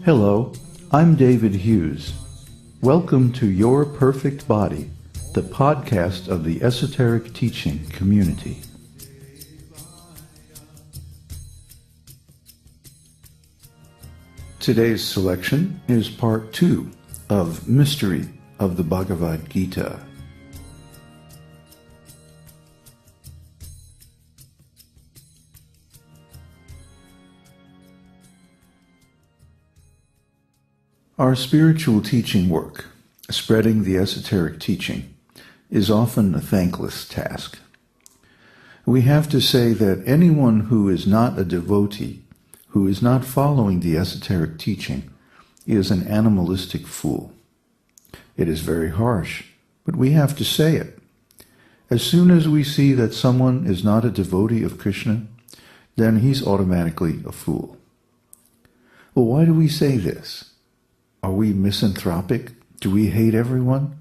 Hello, I'm David Hughes. Welcome to Your Perfect Body, the podcast of the Esoteric Teaching Community. Today's selection is part 2 of Mystery of the Bhagavad-gita. Our spiritual teaching work, spreading the esoteric teaching, is often a thankless task. We have to say that anyone who is not a devotee, who is not following the esoteric teaching, is an animalistic fool. It is very harsh, but we have to say it. As soon as we see that someone is not a devotee of Krishna, then he's automatically a fool. Well, why do we say this? Are we misanthropic? Do we hate everyone?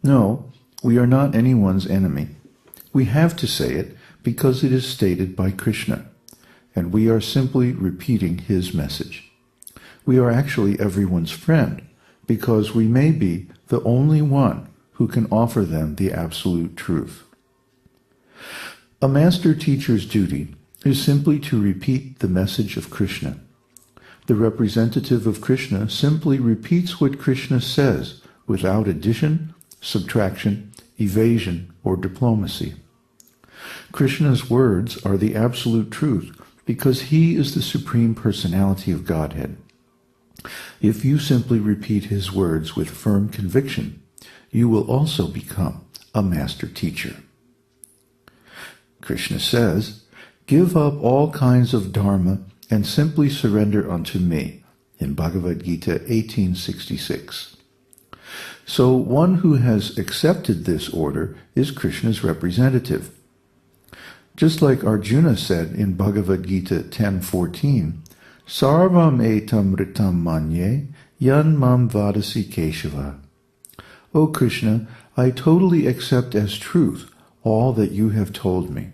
No, we are not anyone's enemy. We have to say it because it is stated by Krishna, and we are simply repeating his message. We are actually everyone's friend because we may be the only one who can offer them the absolute truth. A master teacher's duty is simply to repeat the message of Krishna. The representative of Krishna simply repeats what Krishna says without addition, subtraction, evasion, or diplomacy. Krishna's words are the absolute truth because he is the Supreme Personality of Godhead. If you simply repeat his words with firm conviction, you will also become a master teacher. Krishna says, "Give up all kinds of dharma and simply surrender unto me," in Bhagavad-gita 18:66. So one who has accepted this order is Krishna's representative. Just like Arjuna said in Bhagavad-gita 10:14, "Sarvam etam ritam manye yan mam vadasi Keshava." O Krishna, I totally accept as truth all that you have told me.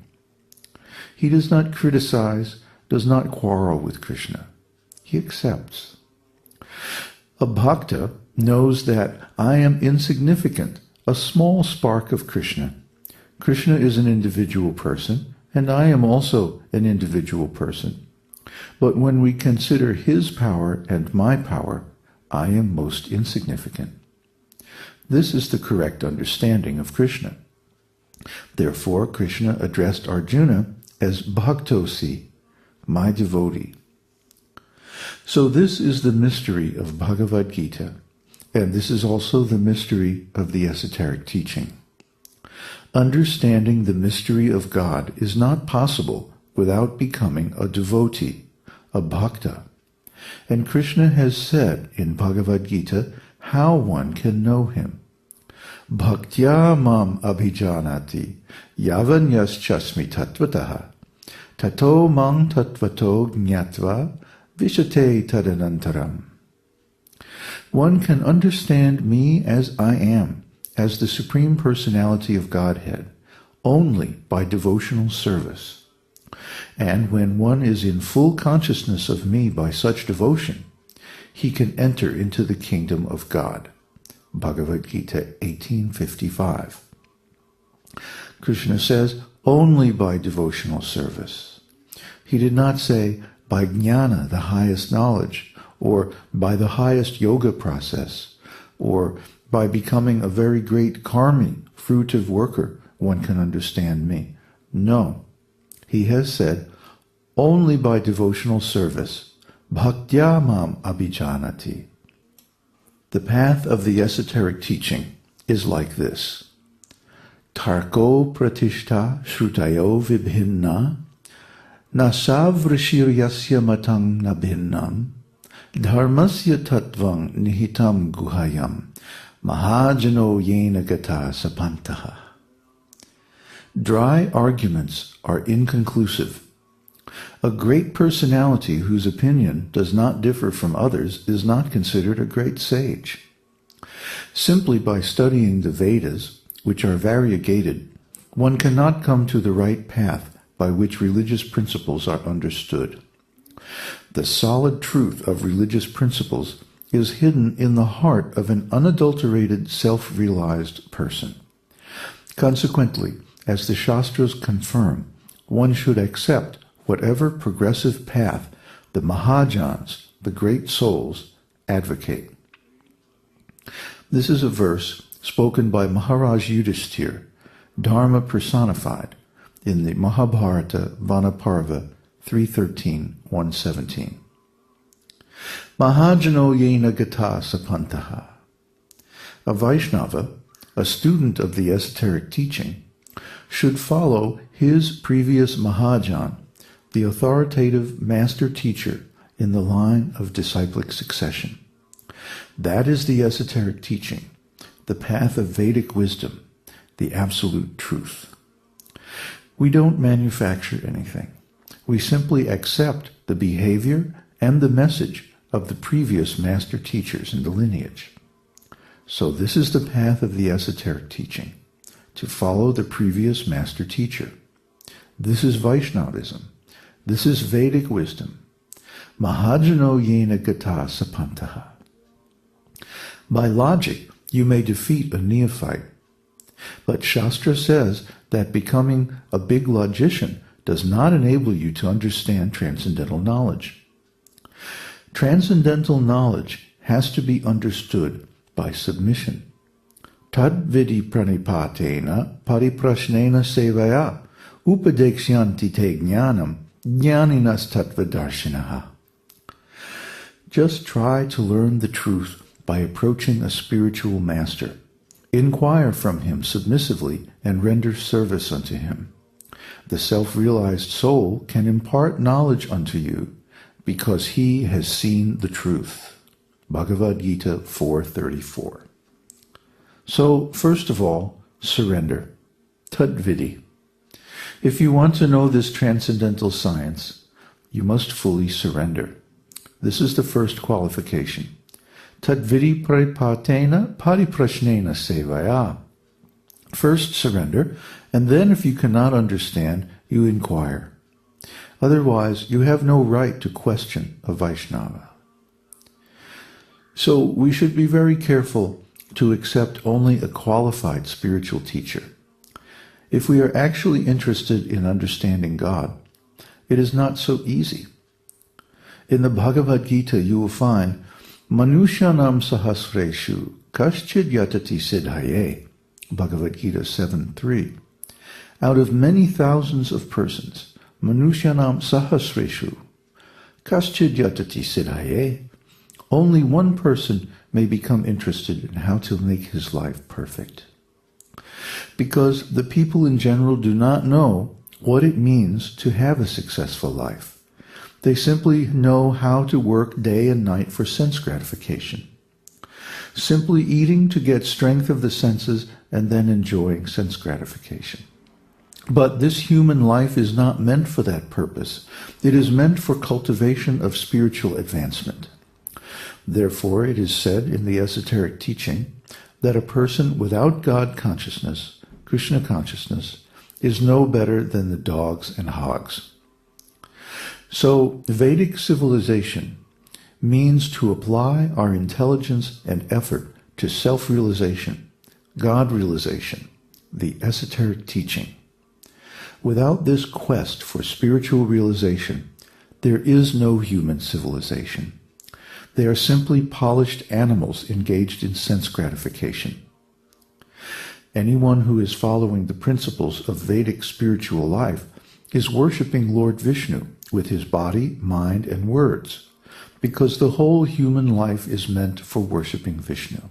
He does not criticize, does not quarrel with Krishna. He accepts. A bhakta knows that I am insignificant, a small spark of Krishna. Krishna is an individual person, and I am also an individual person. But when we consider his power and my power, I am most insignificant. This is the correct understanding of Krishna. Therefore, Krishna addressed Arjuna as Bhaktosi, my devotee. So this is the mystery of Bhagavad-gita, and this is also the mystery of the esoteric teaching. Understanding the mystery of God is not possible without becoming a devotee, a bhakta. And Krishna has said in Bhagavad-gita how one can know him. Bhaktya mam abhijanati yavan yaschasmi tattvataha tato mang tattvato jnatva vishate tadanantaram. One can understand me as I am, as the Supreme Personality of Godhead, only by devotional service. And when one is in full consciousness of me by such devotion, he can enter into the kingdom of God. Bhagavad-gita 18:55. Krishna says, only by devotional service. He did not say, by jnana, the highest knowledge, or by the highest yoga process, or by becoming a very great karmi, fruitive worker, one can understand me. No. He has said, only by devotional service, bhaktya mam abhijanati. The path of the esoteric teaching is like this. Tarko pratishta shrutayo vibhinna nasavrishiryasya matang nabhinnam dharmasya tattvang nihitam guhayam mahajano yena gata sapantaha. Dry arguments are inconclusive. A great personality whose opinion does not differ from others is not considered a great sage. Simply by studying the Vedas, which are variegated, one cannot come to the right path by which religious principles are understood. The solid truth of religious principles is hidden in the heart of an unadulterated, self-realized person. Consequently, as the Shastras confirm, one should accept whatever progressive path the Mahajans, the great souls, advocate. This is a verse spoken by Maharaj Yudhishthir, Dharma personified, in the Mahabharata Vanaparva 3:13-117. Mahajano yena gata sapantaha. A Vaishnava, a student of the esoteric teaching, should follow his previous Mahajan, the authoritative master teacher in the line of disciplic succession. That is the esoteric teaching, the path of Vedic wisdom, the absolute truth. We don't manufacture anything. We simply accept the behavior and the message of the previous master teachers in the lineage. So this is the path of the esoteric teaching, to follow the previous master teacher. This is Vaishnavism. This is Vedic wisdom. Mahajano yena gata sapantaha. By logic, you may defeat a neophyte. But Shastra says that becoming a big logician does not enable you to understand transcendental knowledge. Transcendental knowledge has to be understood by submission. Tad vidi pranipatena pariprashnena sevaya upadekshyanti te jnanam jnaninas tattvadarshinaha. Just try to learn the truth by approaching a spiritual master. Inquire from him submissively and render service unto him. The self-realized soul can impart knowledge unto you because he has seen the truth. Bhagavad-gita 4:34. So, first of all, surrender. Tadvidi. If you want to know this transcendental science, you must fully surrender. This is the first qualification. Tadvidi paripatena pariprashnena sevaya. First surrender, and then if you cannot understand, you inquire. Otherwise, you have no right to question a Vaishnava. So we should be very careful to accept only a qualified spiritual teacher. If we are actually interested in understanding God, it is not so easy. In the Bhagavad-gita you will find Manushyanam sahasreshu kaschid yatati siddhaye, Bhagavad-gita 7:3. Out of many thousands of persons, Manushyanam sahasreshu kaschid yatati siddhaye, only one person may become interested in how to make his life perfect. Because the people in general do not know what it means to have a successful life. They simply know how to work day and night for sense gratification. Simply eating to get strength of the senses and then enjoying sense gratification. But this human life is not meant for that purpose. It is meant for cultivation of spiritual advancement. Therefore, it is said in the esoteric teaching that a person without God consciousness, Krishna consciousness, is no better than the dogs and hogs. So, Vedic civilization means to apply our intelligence and effort to self-realization, God realization, the esoteric teaching. Without this quest for spiritual realization, there is no human civilization. They are simply polished animals engaged in sense gratification. Anyone who is following the principles of Vedic spiritual life is worshipping Lord Vishnu with his body, mind, and words, because the whole human life is meant for worshipping Vishnu.